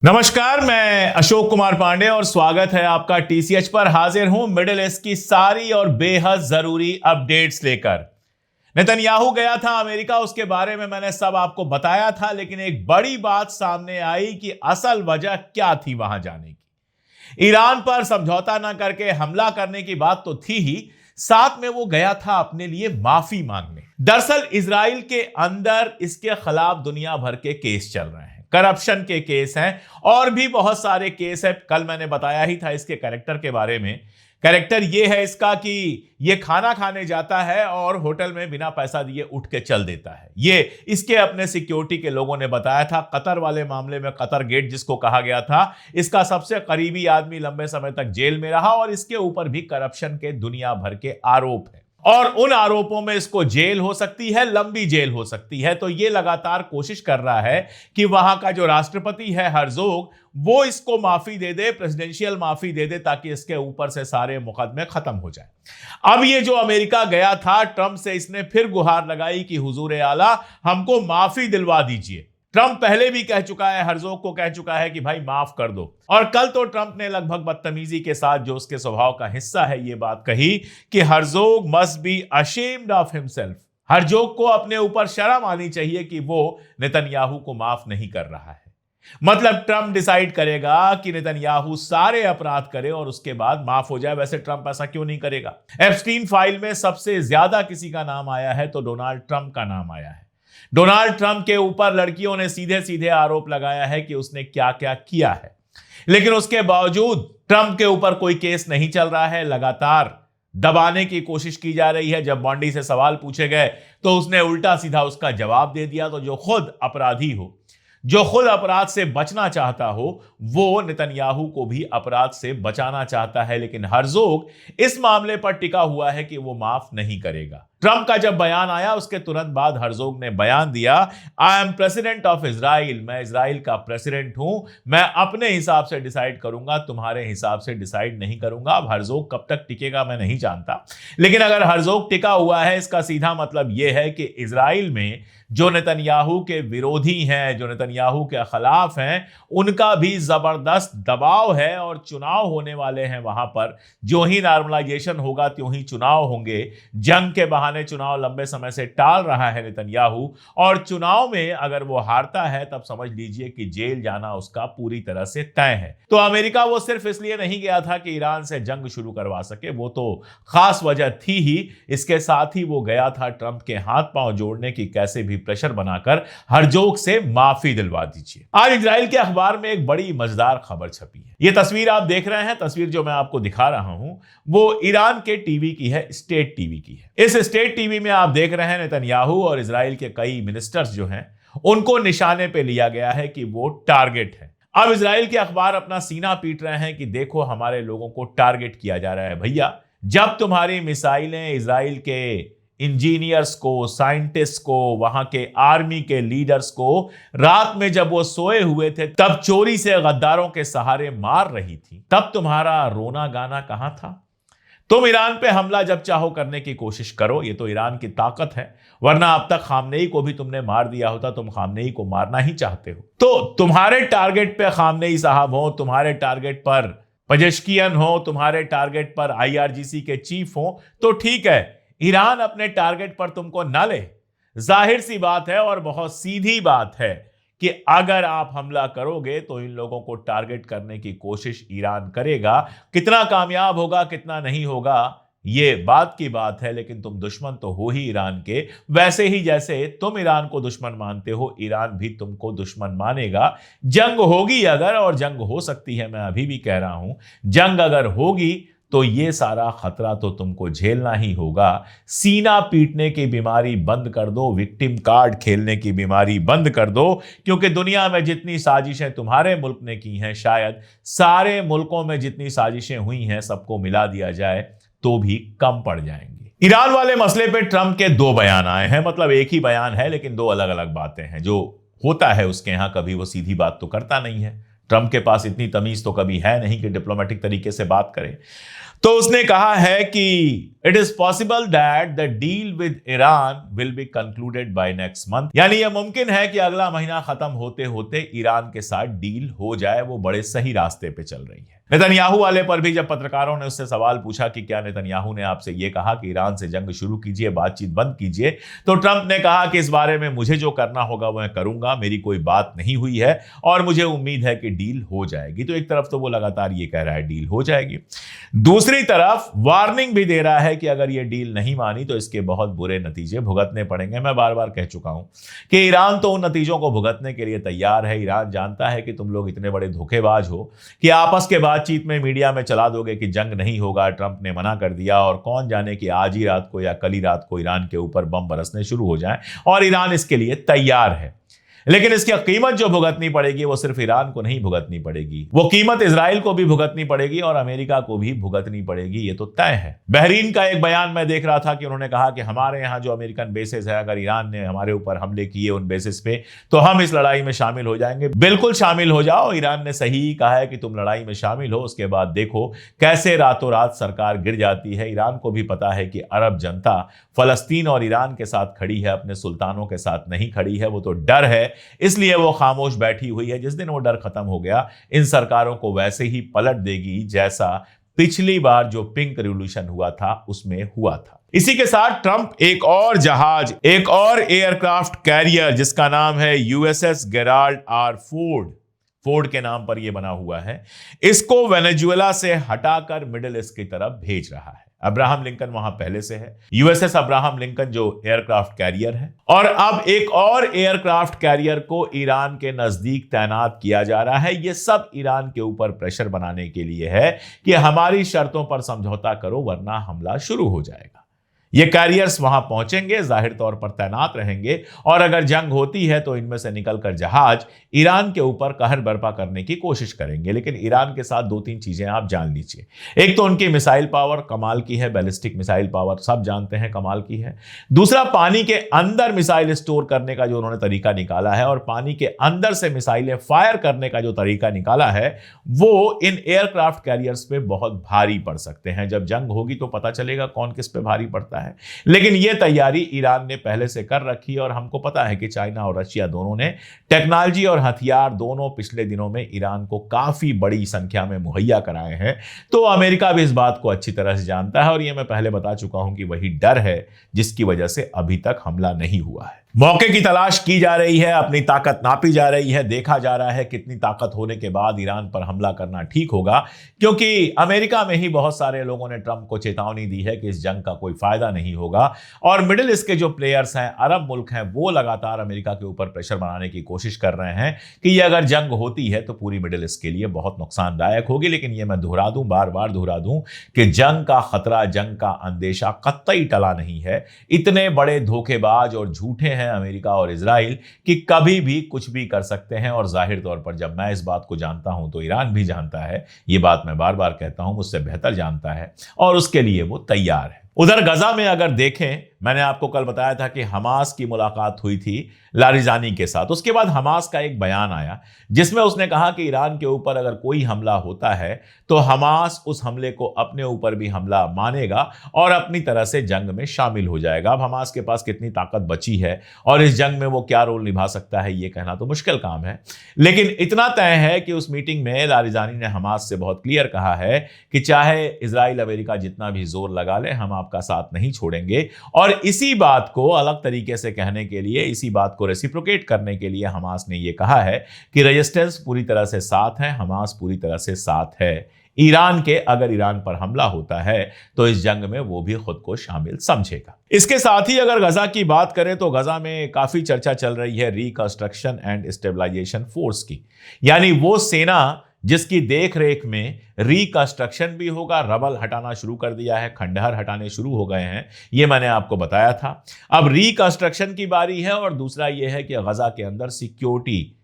नमस्कार, मैं अशोक कुमार पांडे और स्वागत है आपका टीसीएच पर। हाजिर हूं मिडिल ईस्ट की सारी और बेहद जरूरी अपडेट्स लेकर। नेतन्याहू गया था अमेरिका, उसके बारे में मैंने सब आपको बताया था, लेकिन एक बड़ी बात सामने आई कि असल वजह क्या थी वहां जाने की। ईरान पर समझौता ना करके हमला करने की बात तो थी ही, साथ में वो गया था अपने लिए माफी मांगने। दरअसल इजराइल के अंदर इसके खिलाफ दुनिया भर के केस चल रहे हैं, करप्शन के केस हैं और भी बहुत सारे केस हैं। कल मैंने बताया ही था इसके कैरेक्टर के बारे में। कैरेक्टर ये है इसका कि ये खाना खाने जाता है और होटल में बिना पैसा दिए उठ के चल देता है। ये इसके अपने सिक्योरिटी के लोगों ने बताया था। कतर वाले मामले में, कतर गेट जिसको कहा गया था, इसका सबसे करीबी आदमी लंबे समय तक जेल में रहा और इसके ऊपर भी करप्शन के दुनिया भर के आरोप हैं और उन आरोपों में इसको जेल हो सकती है, लंबी जेल हो सकती है। तो ये लगातार कोशिश कर रहा है कि वहां का जो राष्ट्रपति है हर्जोग, वो इसको माफी दे दे, प्रेसिडेंशियल माफी दे दे, ताकि इसके ऊपर से सारे मुकदमे खत्म हो जाए। अब ये जो अमेरिका गया था ट्रंप से, इसने फिर गुहार लगाई कि हुजूर आला हमको माफी दिलवा दीजिए। ट्रंप पहले भी कह चुका है, हर्जोग को कह चुका है कि भाई माफ कर दो। और कल तो ट्रंप ने लगभग बदतमीजी के साथ, जो उसके स्वभाव का हिस्सा है, ये बात कही कि Herzog must be ashamed of himself. Herzog को अपने ऊपर शर्म आनी चाहिए कि वो नेतन्याहू को माफ नहीं कर रहा है। मतलब ट्रंप डिसाइड करेगा कि नेतन्याहू सारे अपराध करे और उसके बाद माफ हो जाए। वैसे ट्रंप ऐसा क्यों नहीं करेगा? एप्स्टीन फाइल में सबसे ज्यादा किसी का नाम आया है तो डोनाल्ड ट्रंप का नाम आया है। डोनाल्ड ट्रंप के ऊपर लड़कियों ने सीधे सीधे आरोप लगाया है कि उसने क्या क्या किया है, लेकिन उसके बावजूद ट्रंप के ऊपर कोई केस नहीं चल रहा है। लगातार दबाने की कोशिश की जा रही है। जब बॉन्डी से सवाल पूछे गए तो उसने उल्टा सीधा उसका जवाब दे दिया। तो जो खुद अपराधी हो, जो खुद अपराध से बचना चाहता हो, वो नेतन्याहू को भी अपराध से बचाना चाहता है। लेकिन हर्जोग इस मामले पर टिका हुआ है कि वो माफ नहीं करेगा। ट्रंप का जब बयान आया उसके तुरंत बाद हर्जोग ने बयान दिया, I am president of Israel, मैं इजराइल का प्रेसिडेंट हूं, मैं अपने हिसाब से डिसाइड करूंगा, तुम्हारे हिसाब से डिसाइड नहीं करूंगा। अब हर्जोग कब तक टिकेगा मैं नहीं जानता, लेकिन अगर हर्जोग टिका हुआ है, इसका सीधा मतलब यह है कि इजराइल में जो नेतन्याहू के विरोधी हैं, जो नेतन्याहू के खिलाफ हैं, उनका भी जबरदस्त दबाव है और चुनाव होने वाले हैं वहां पर। जो ही नॉर्मलाइजेशन होगा त्यों ही चुनाव होंगे। जंग के बहाने चुनाव लंबे समय से टाल रहा है नेतन्याहू, और चुनाव में अगर वो हारता है तब समझ लीजिए कि जेल जाना उसका पूरी तरह से तय है। तो अमेरिका वो सिर्फ इसलिए नहीं गया था कि ईरान से जंग शुरू करवा सके, वो तो खास वजह थी ही। इसके साथ ही वो गया था ट्रंप के हाथ पांव जोड़ने की, कैसे भी प्रेशर बनाकर हर्जोग से माफी दिलवा दीजिए। आज इजराइल के अखबार में एक बड़ी मजेदार खबर छपी है। ये तस्वीर आप देख रहे हैं, तस्वीर जो मैं आपको दिखा रहा हूं वो ईरान के टीवी की है, स्टेट टीवी की है। इस स्टेट टीवी में आप देख रहे हैं नेतन्याहू और इजराइल के कई मिनिस्टर्स जो हैं, उनको निशाने पे लिया गया है कि वो टारगेट है। अब इजराइल के अखबार अपना सीना पीट रहे हैं कि देखो हमारे लोगों को टारगेट किया जा रहा है। भैया, जब तुम्हारी मिसाइलें इजराइल के इंजीनियर्स को, साइंटिस्ट को, वहां के आर्मी के लीडर्स को रात में जब वो सोए हुए थे तब चोरी से गद्दारों के सहारे मार रही थी, तब तुम्हारा रोना गाना कहां था? तुम ईरान पे हमला जब चाहो करने की कोशिश करो, ये तो ईरान की ताकत है, वरना अब तक खामनेई को भी तुमने मार दिया होता। तुम खामनेई को मारना ही चाहते हो। तो तुम्हारे टारगेट पे खामनेई साहब हो, तुम्हारे टारगेट पर पेजेश्कियन हो, तुम्हारे टारगेट पर आईआरजीसी के चीफ हो, तो ठीक है, ईरान अपने टारगेट पर तुमको ना ले। जाहिर सी बात है और बहुत सीधी बात है कि अगर आप हमला करोगे तो इन लोगों को टारगेट करने की कोशिश ईरान करेगा। कितना कामयाब होगा, कितना नहीं होगा, ये बात की बात है, लेकिन तुम दुश्मन तो हो ही ईरान के। वैसे ही जैसे तुम ईरान को दुश्मन मानते हो, ईरान भी तुमको दुश्मन मानेगा। जंग होगी अगर, और जंग हो सकती है, मैं अभी भी कह रहा हूं, जंग अगर होगी तो ये सारा खतरा तो तुमको झेलना ही होगा। सीना पीटने की बीमारी बंद कर दो, विक्टिम कार्ड खेलने की बीमारी बंद कर दो, क्योंकि दुनिया में जितनी साजिशें तुम्हारे मुल्क ने की हैं, शायद सारे मुल्कों में जितनी साजिशें हुई हैं सबको मिला दिया जाए तो भी कम पड़ जाएंगी। ईरान वाले मसले पे ट्रंप के दो बयान आए हैं। मतलब एक ही बयान है लेकिन दो अलग अलग बातें हैं। जो होता है उसके यहां, कभी वो सीधी बात तो करता नहीं है। ट्रंप के पास इतनी तमीज तो कभी है नहीं कि डिप्लोमेटिक तरीके से बात करे। तो उसने कहा है कि it is possible that the deal with Iran will be concluded by next month, यानी यह मुमकिन है कि अगला महीना खत्म होते होते ईरान के साथ डील हो जाए। वो बड़े सही रास्ते पे चल रही है। नेतन्याहू वाले पर भी जब पत्रकारों ने उससे सवाल पूछा कि क्या नेतन्याहू ने आपसे यह कहा कि ईरान से जंग शुरू कीजिए, बातचीत बंद कीजिए, तो ट्रंप ने कहा कि इस बारे में मुझे जो करना होगा वह करूंगा, मेरी कोई बात नहीं हुई है और मुझे उम्मीद है कि डील हो जाएगी। तो एक तरफ तो वो लगातार ये कह रहा है डील हो जाएगी, दूसरी तरफ वार्निंग भी दे रहा है कि अगर ये डील नहीं मानी तो इसके बहुत बुरे नतीजे भुगतने पड़ेंगे। मैं बार बार कह चुका हूं कि ईरान तो उन नतीजों को भुगतने के लिए तैयार है। ईरान जानता है कि तुम लोग इतने बड़े धोखेबाज हो कि आपस के बातचीत में मीडिया में चला दोगे कि जंग नहीं होगा, ट्रंप ने मना कर दिया, और कौन जाने कि आज ही रात को या कल ही रात को ईरान के ऊपर बम बरसने शुरू हो जाए। और ईरान इसके लिए तैयार है, लेकिन इसकी कीमत जो भुगतनी पड़ेगी वो सिर्फ ईरान को नहीं भुगतनी पड़ेगी, वो कीमत इजराइल को भी भुगतनी पड़ेगी और अमेरिका को भी भुगतनी पड़ेगी। ये तो तय है। बहरीन का एक बयान मैं देख रहा था कि उन्होंने कहा कि हमारे यहां जो अमेरिकन बेसिस है, अगर ईरान ने हमारे ऊपर हमले किए उन बेसिस पे, तो हम इस लड़ाई में शामिल हो जाएंगे। बिल्कुल शामिल हो जाओ। ईरान ने सही कहा है कि तुम लड़ाई में शामिल हो, उसके बाद देखो कैसे रातों रात सरकार गिर जाती है। ईरान को भी पता है कि अरब जनता फलस्तीन और ईरान के साथ खड़ी है, अपने सुल्तानों के साथ नहीं खड़ी है। वो तो डर है, इसलिए वो खामोश बैठी हुई है। जिस दिन वो डर खत्म हो गया, इन सरकारों को वैसे ही पलट देगी जैसा पिछली बार जो पिंक रिवॉल्यूशन हुआ था उसमें हुआ था। इसी के साथ ट्रंप एक और जहाज, एक और एयरक्राफ्ट कैरियर जिसका नाम है यूएसएस गेराल्ड आर फोर्ड के नाम पर यह बना हुआ है, इसको वेनेजुएला से हटाकर मिडिल ईस्ट की तरफ भेज रहा है। अब्राहम लिंकन वहां पहले से है, यूएसएस अब्राहम लिंकन जो एयरक्राफ्ट कैरियर है, और अब एक और एयरक्राफ्ट कैरियर को ईरान के नजदीक तैनात किया जा रहा है। यह सब ईरान के ऊपर प्रेशर बनाने के लिए है कि हमारी शर्तों पर समझौता करो वरना हमला शुरू हो जाएगा। ये कैरियर्स वहां पहुंचेंगे, जाहिर तौर पर तैनात रहेंगे, और अगर जंग होती है तो इनमें से निकलकर जहाज ईरान के ऊपर कहर बर्पा करने की कोशिश करेंगे। लेकिन ईरान के साथ दो तीन चीजें आप जान लीजिए। एक तो उनकी मिसाइल पावर कमाल की है, बैलिस्टिक मिसाइल पावर सब जानते हैं कमाल की है। दूसरा, पानी के अंदर मिसाइल स्टोर करने का जो उन्होंने तरीका निकाला है और पानी के अंदर से मिसाइलें फायर करने का जो तरीका निकाला है, वो इन एयरक्राफ्ट कैरियर्स पे बहुत भारी पड़ सकते हैं। जब जंग होगी तो पता चलेगा कौन किस पे भारी पड़ता है। लेकिन यह तैयारी ईरान ने पहले से कर रखी है, और हमको पता है कि चाइना और रशिया दोनों ने टेक्नोलॉजी और हथियार दोनों पिछले दिनों में ईरान को काफी बड़ी संख्या में मुहैया कराए हैं। तो अमेरिका भी इस बात को अच्छी तरह से जानता है, और यह मैं पहले बता चुका हूं कि वही डर है जिसकी वजह से अभी तक हमला नहीं हुआ है। मौके की तलाश की जा रही है, अपनी ताकत नापी जा रही है, देखा जा रहा है कितनी ताकत होने के बाद ईरान पर हमला करना ठीक होगा, क्योंकि अमेरिका में ही बहुत सारे लोगों ने ट्रंप को चेतावनी दी है कि इस जंग का कोई फायदा नहीं होगा। और मिडिल ईस्ट के जो प्लेयर्स हैं, अरब मुल्क हैं, वो लगातार अमेरिका के ऊपर प्रेशर बनाने की कोशिश कर रहे हैं कि ये अगर जंग होती है तो पूरी मिडिल ईस्ट के लिए बहुत नुकसानदायक होगी। लेकिन ये मैं दोहरा दूं, बार बार दोहरा दूं कि जंग का खतरा, जंग का अंदेशा कतई टला नहीं है। इतने बड़े धोखेबाज और झूठे हैं अमेरिका और इजराइल कि कभी भी कुछ भी कर सकते हैं। और जाहिर तौर पर जब मैं इस बात को जानता हूं तो ईरान भी जानता है, ये बात मैं बार बार कहता हूं, मुझसे बेहतर जानता है, और उसके लिए वो तैयार है। उधर गजा में अगर देखें, मैंने आपको कल बताया था कि हमास की मुलाकात हुई थी लारिजानी के साथ। उसके बाद हमास का एक बयान आया जिसमें उसने कहा कि ईरान के ऊपर अगर कोई हमला होता है तो हमास उस हमले को अपने ऊपर भी हमला मानेगा और अपनी तरह से जंग में शामिल हो जाएगा। अब हमास के पास कितनी ताकत बची है और इस जंग में वो क्या रोल निभा सकता है, ये कहना तो मुश्किल काम है। लेकिन इतना तय है कि उस मीटिंग में लारिजानी ने हमास से बहुत क्लियर कहा है कि चाहे इजराइल अमेरिका जितना भी जोर लगा ले, हम आपका साथ नहीं छोड़ेंगे। और इसी बात को अलग तरीके से कहने के लिए, इसी बात को रेसिप्रोकेट करने के लिए हमास ने यह कहा है कि रेजिस्टेंस पूरी तरह से साथ है, हमास पूरी तरह से साथ है ईरान के। अगर ईरान पर हमला होता है तो इस जंग में वो भी खुद को शामिल समझेगा। इसके साथ ही अगर गजा की बात करें तो गजा में काफी चर्चा चल रही है रिकंस्ट्रक्शन एंड स्टेबलाइजेशन फोर्स की, यानी वो सेना जिसकी देख रेख में रिकंस्ट्रक्शन भी होगा। रबल हटाना शुरू कर दिया है, खंडहर हटाने शुरू हो गए हैं, ये मैंने आपको बताया था। अब रिकंस्ट्रक्शन की बारी है और दूसरा यह है कि गजा के अंदर सिक्योरिटी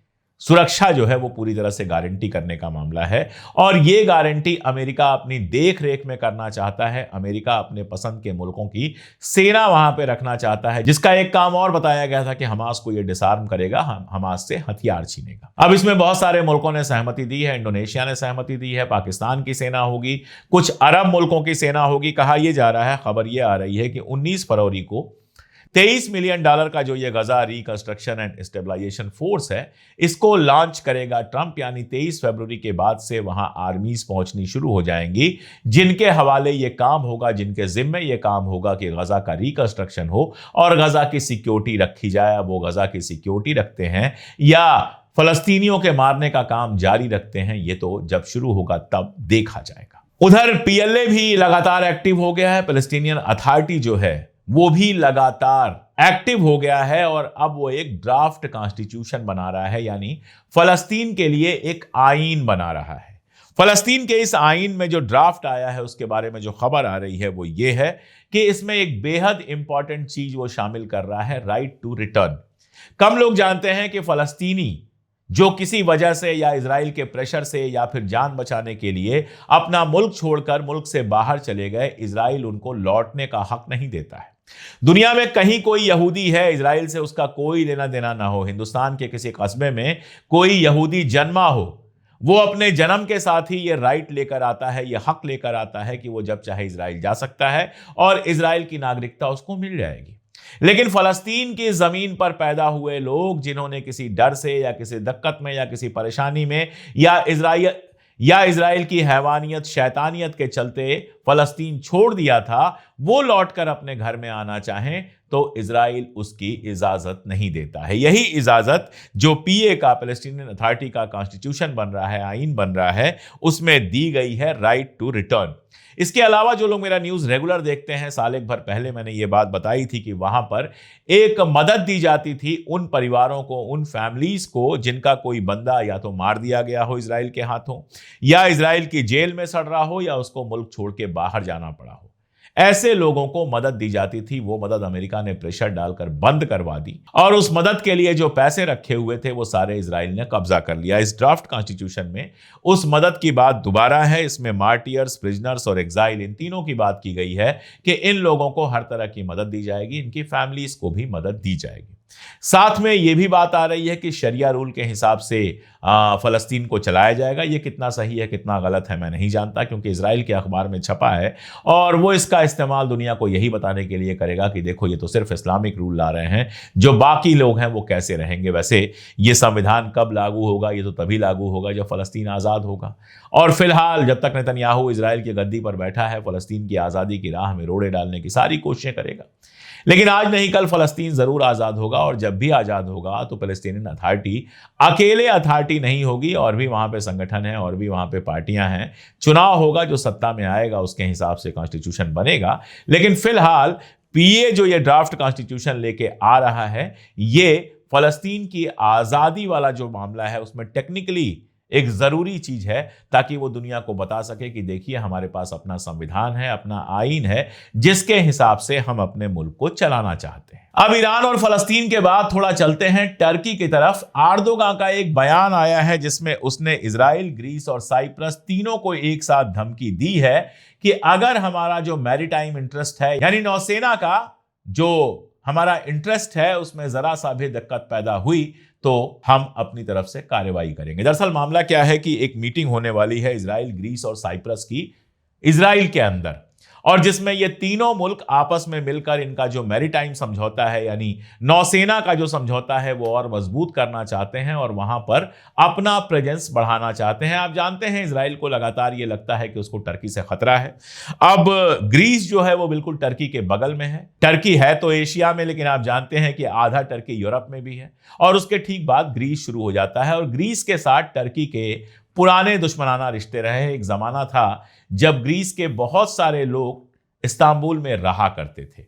सुरक्षा जो है वो पूरी तरह से गारंटी करने का मामला है। और ये गारंटी अमेरिका अपनी देख रेख में करना चाहता है। अमेरिका अपने पसंद के मुल्कों की सेना वहां पे रखना चाहता है, जिसका एक काम और बताया गया था कि हमास को ये डिसआर्म करेगा, हमास से हथियार छीनेगा। अब इसमें बहुत सारे मुल्कों ने सहमति दी है। इंडोनेशिया ने सहमति दी है, पाकिस्तान की सेना होगी, कुछ अरब मुल्कों की सेना होगी। कहा यह जा रहा है, खबर यह आ रही है कि 19 फरवरी को $23 मिलियन का जो ये गजा रिकंस्ट्रक्शन एंड स्टेबलाइजेशन फोर्स है, इसको लॉन्च करेगा ट्रंप। यानी 23 फरवरी के बाद से वहां आर्मीज पहुंचनी शुरू हो जाएंगी, जिनके हवाले ये काम होगा, जिनके जिम्मे ये काम होगा कि गजा का रिकंस्ट्रक्शन हो और गजा की सिक्योरिटी रखी जाए। वो गजा की सिक्योरिटी रखते हैं या फलस्तीनियों के मारने का काम जारी रखते हैं, ये तो जब शुरू होगा तब देखा जाएगा। उधर पीएलए भी लगातार एक्टिव हो गया है। पैलेस्टीनियन अथॉरिटी जो है वो भी लगातार एक्टिव हो गया है और अब वो एक ड्राफ्ट कॉन्स्टिट्यूशन बना रहा है, यानी फलस्तीन के लिए एक आईन बना रहा है। फलस्तीन के इस आईन में जो ड्राफ्ट आया है उसके बारे में जो खबर आ रही है वो ये है कि इसमें एक बेहद इंपॉर्टेंट चीज वो शामिल कर रहा है, राइट टू रिटर्न। कम लोग जानते हैं कि फलस्तीनी जो किसी वजह से या इजराइल के प्रेशर से या फिर जान बचाने के लिए अपना मुल्क छोड़कर मुल्क से बाहर चले गए, इजराइल उनको लौटने का हक नहीं देता है। दुनिया में कहीं कोई यहूदी है, इजराइल से उसका कोई लेना देना ना हो, हिंदुस्तान के किसी कस्बे में कोई यहूदी जन्मा हो, वो अपने जन्म के साथ ही ये राइट लेकर आता है, ये हक लेकर आता है कि वो जब चाहे इजराइल जा सकता है और इजराइल की नागरिकता उसको मिल जाएगी। लेकिन फलस्तीन की जमीन पर पैदा हुए लोग, जिन्होंने किसी डर से या किसी दिक्कत में या किसी परेशानी में या इजराइल की हैवानियत शैतानियत के चलते फलस्तीन छोड़ दिया था, वो लौटकर अपने घर में आना चाहें तो इजराइल उसकी इजाजत नहीं देता है। यही इजाजत जो पीए का, पैलेस्टीनियन अथॉरिटी का कॉन्स्टिट्यूशन बन रहा है, आईन बन रहा है, उसमें दी गई है राइट टू रिटर्न। इसके अलावा जो लोग मेरा न्यूज़ रेगुलर देखते हैं, साल एक भर पहले मैंने ये बात बताई थी कि वहां पर एक मदद दी जाती थी उन परिवारों को, उन फैमिलीज को जिनका कोई बंदा या तो मार दिया गया हो इजराइल के हाथों, या इजराइल की जेल में सड़ रहा हो, या उसको मुल्क छोड़ के बाहर जाना पड़ा हो। ऐसे लोगों को मदद दी जाती थी। वो मदद अमेरिका ने प्रेशर डालकर बंद करवा दी और उस मदद के लिए जो पैसे रखे हुए थे वो सारे इजराइल ने कब्जा कर लिया। इस ड्राफ्ट कॉन्स्टिट्यूशन में उस मदद की बात दोबारा है। इसमें मार्टियर्स, प्रिजनर्स और एग्जाइल, इन तीनों की बात की गई है कि इन लोगों को हर तरह की मदद दी जाएगी, इनकी फैमिलीज को भी मदद दी जाएगी। साथ में यह भी बात आ रही है कि शरिया रूल के हिसाब से फलस्तीन को चलाया जाएगा। यह कितना सही है कितना गलत है मैं नहीं जानता, क्योंकि इजराइल के अखबार में छपा है और वो इसका इस्तेमाल दुनिया को यही बताने के लिए करेगा कि देखो ये तो सिर्फ इस्लामिक रूल ला रहे हैं, जो बाकी लोग हैं वो कैसे रहेंगे। वैसे ये संविधान कब लागू होगा? ये तो तभी लागू होगा जब फलस्तीन आज़ाद होगा। और फिलहाल जब तक नेतन्याहू इजराइल की गद्दी पर बैठा है, फलस्तीन की आज़ादी की राह में रोड़े डालने की सारी कोशिशें करेगा। लेकिन आज नहीं कल फलस्तीन जरूर आजाद होगा, और जब भी आजाद होगा तो पैलेस्टीनियन अथॉरिटी अकेले अथॉरिटी नहीं होगी, और भी वहां पे संगठन है और भी वहां पे पार्टियां हैं। चुनाव होगा, जो सत्ता में आएगा उसके हिसाब से कॉन्स्टिट्यूशन बनेगा। लेकिन फिलहाल पीए जो ये ड्राफ्ट कॉन्स्टिट्यूशन लेके आ रहा है, ये फलस्तीन की आजादी वाला जो मामला है उसमें टेक्निकली एक जरूरी चीज है, ताकि वो दुनिया को बता सके कि देखिए हमारे पास अपना संविधान है, अपना आईन है, जिसके हिसाब से हम अपने मुल्क को चलाना चाहते हैं। अब ईरान और फलस्तीन के बाद थोड़ा चलते हैं टर्की की तरफ। एर्दोगान का एक बयान आया है जिसमें उसने इजराइल, ग्रीस और साइप्रस तीनों को एक साथ धमकी दी है कि अगर हमारा जो मैरीटाइम इंटरेस्ट है, यानी नौसेना का जो हमारा इंटरेस्ट है, उसमें जरा सा भी दिक्कत पैदा हुई तो हम अपनी तरफ से कार्रवाई करेंगे। दरअसल मामला क्या है कि एक मीटिंग होने वाली है इजराइल, ग्रीस और साइप्रस की इजराइल के अंदर, और जिसमें ये तीनों मुल्क आपस में मिलकर इनका जो मैरीटाइम समझौता है, यानी नौसेना का जो समझौता है, वो और मजबूत करना चाहते हैं और वहां पर अपना प्रेजेंस बढ़ाना चाहते हैं। आप जानते हैं इजराइल को लगातार ये लगता है कि उसको टर्की से खतरा है। अब ग्रीस जो है वो बिल्कुल टर्की के बगल में है। टर्की है तो एशिया में, लेकिन आप जानते हैं कि आधा टर्की यूरोप में भी है, और उसके ठीक बाद ग्रीस शुरू हो जाता है। और ग्रीस के साथ टर्की के पुराने दुश्मनाना रिश्ते रहे। एक जमाना था जब ग्रीस के बहुत सारे लोग इस्तांबुल में रहा करते थे।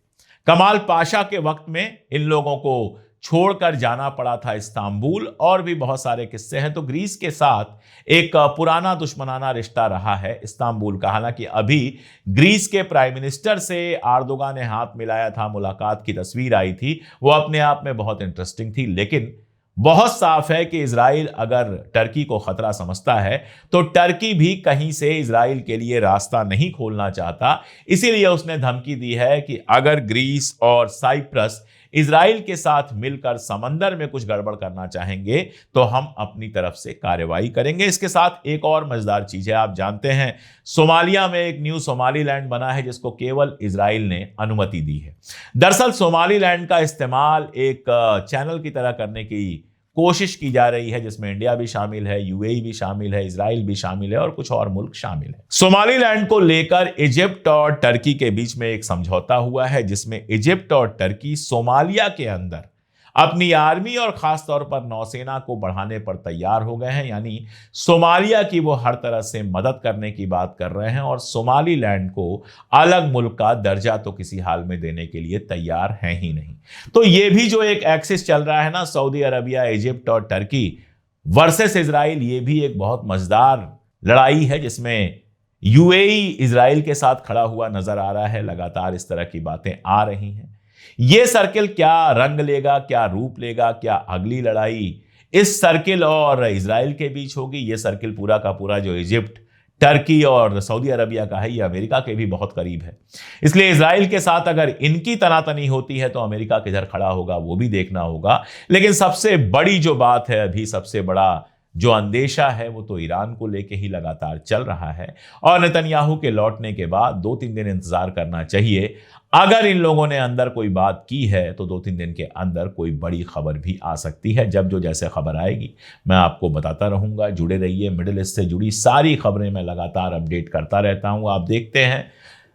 कमाल पाशा के वक्त में इन लोगों को छोड़कर जाना पड़ा था इस्तांबुल, और भी बहुत सारे किस्से हैं। तो ग्रीस के साथ एक पुराना दुश्मनाना रिश्ता रहा है इस्तांबुल का। हालांकि अभी ग्रीस के प्राइम मिनिस्टर से एर्दोगान ने हाथ मिलाया था, मुलाकात की तस्वीर आई थी, वो अपने आप में बहुत इंटरेस्टिंग थी। लेकिन बहुत साफ है कि इजराइल अगर टर्की को खतरा समझता है तो टर्की भी कहीं से इजराइल के लिए रास्ता नहीं खोलना चाहता। इसीलिए उसने धमकी दी है कि अगर ग्रीस और साइप्रस इजराइल के साथ मिलकर समंदर में कुछ गड़बड़ करना चाहेंगे तो हम अपनी तरफ से कार्रवाई करेंगे। इसके साथ एक और मजेदार चीज है, आप जानते हैं सोमालिया में एक न्यू सोमालीलैंड बना है जिसको केवल इजराइल ने अनुमति दी है। दरअसल सोमालीलैंड का इस्तेमाल एक चैनल की तरह करने की कोशिश की जा रही है जिसमें इंडिया भी शामिल है, यूएई भी शामिल है, इजराइल भी शामिल है और कुछ और मुल्क शामिल है। सोमालीलैंड को लेकर इजिप्ट और टर्की के बीच में एक समझौता हुआ है जिसमें इजिप्ट और टर्की सोमालिया के अंदर अपनी आर्मी और खास तौर पर नौसेना को बढ़ाने पर तैयार हो गए हैं। यानी सोमालिया की वो हर तरह से मदद करने की बात कर रहे हैं और सोमालीलैंड को अलग मुल्क का दर्जा तो किसी हाल में देने के लिए तैयार हैं ही नहीं। तो ये भी जो एक एक्सिस चल रहा है ना, सऊदी अरबिया, इजिप्ट और टर्की वर्सेस इजराइल, ये भी एक बहुत मजेदार लड़ाई है जिसमें यूएई इजराइल के साथ खड़ा हुआ नजर आ रहा है। लगातार इस तरह की बातें आ रही हैं। यह सर्किल क्या रंग लेगा, क्या रूप लेगा, क्या अगली लड़ाई इस सर्किल और इजराइल के बीच होगी, यह सर्किल पूरा का पूरा जो इजिप्ट, टर्की और सऊदी अरबिया का है, यह अमेरिका के भी बहुत करीब है। इसलिए इजराइल के साथ अगर इनकी तनातनी होती है तो अमेरिका किधर खड़ा होगा वो भी देखना होगा। लेकिन सबसे बड़ी जो बात है, अभी सबसे बड़ा जो अंदेशा है वो तो ईरान को लेके ही लगातार चल रहा है और नेतन्याहू के लौटने के बाद 2-3 दिन इंतजार करना चाहिए। अगर इन लोगों ने अंदर कोई बात की है तो 2-3 दिन के अंदर कोई बड़ी खबर भी आ सकती है। जब जो जैसे खबर आएगी मैं आपको बताता रहूंगा। जुड़े रहिए, मिडिल ईस्ट से जुड़ी सारी खबरें मैं लगातार अपडेट करता रहता हूं। आप देखते हैं,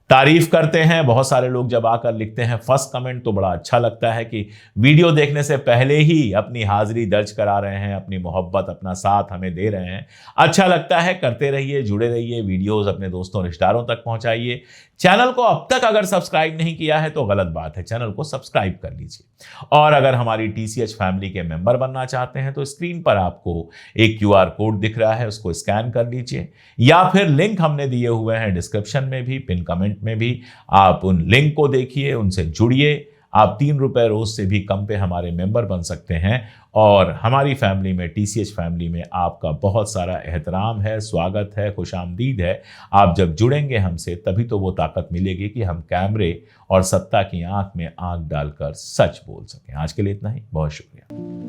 तारीफ करते हैं, बहुत सारे लोग जब आकर लिखते हैं फर्स्ट कमेंट तो बड़ा अच्छा लगता है कि वीडियो देखने से पहले ही अपनी हाजिरी दर्ज करा रहे हैं, अपनी मोहब्बत, अपना साथ हमें दे रहे हैं। अच्छा लगता है, करते रहिए, जुड़े रहिए, वीडियोस अपने दोस्तों रिश्तेदारों तक पहुंचाइए। चैनल को अब तक अगर सब्सक्राइब नहीं किया है तो गलत बात है, चैनल को सब्सक्राइब कर लीजिए। और अगर हमारी टीसीएच फैमिली के मेंबर बनना चाहते हैं तो स्क्रीन पर आपको एक क्यूआर कोड दिख रहा है, उसको स्कैन कर लीजिए या फिर लिंक हमने दिए हुए हैं डिस्क्रिप्शन में भी, पिन कमेंट में भी। आप उन लिंक को देखिए, उनसे जुड़िए। आप 3 रुपए रोज से भी कम पे हमारे मेंबर बन सकते हैं और हमारी फैमिली में, टीसीएच फैमिली में आपका बहुत सारा एहतराम है, स्वागत है, खुशामदीद है। आप जब जुड़ेंगे हमसे तभी तो वो ताकत मिलेगी कि हम कैमरे और सत्ता की आंख में आंख डालकर सच बोल सकें। आज के लिए इतना ही, बहुत शुक्रिया।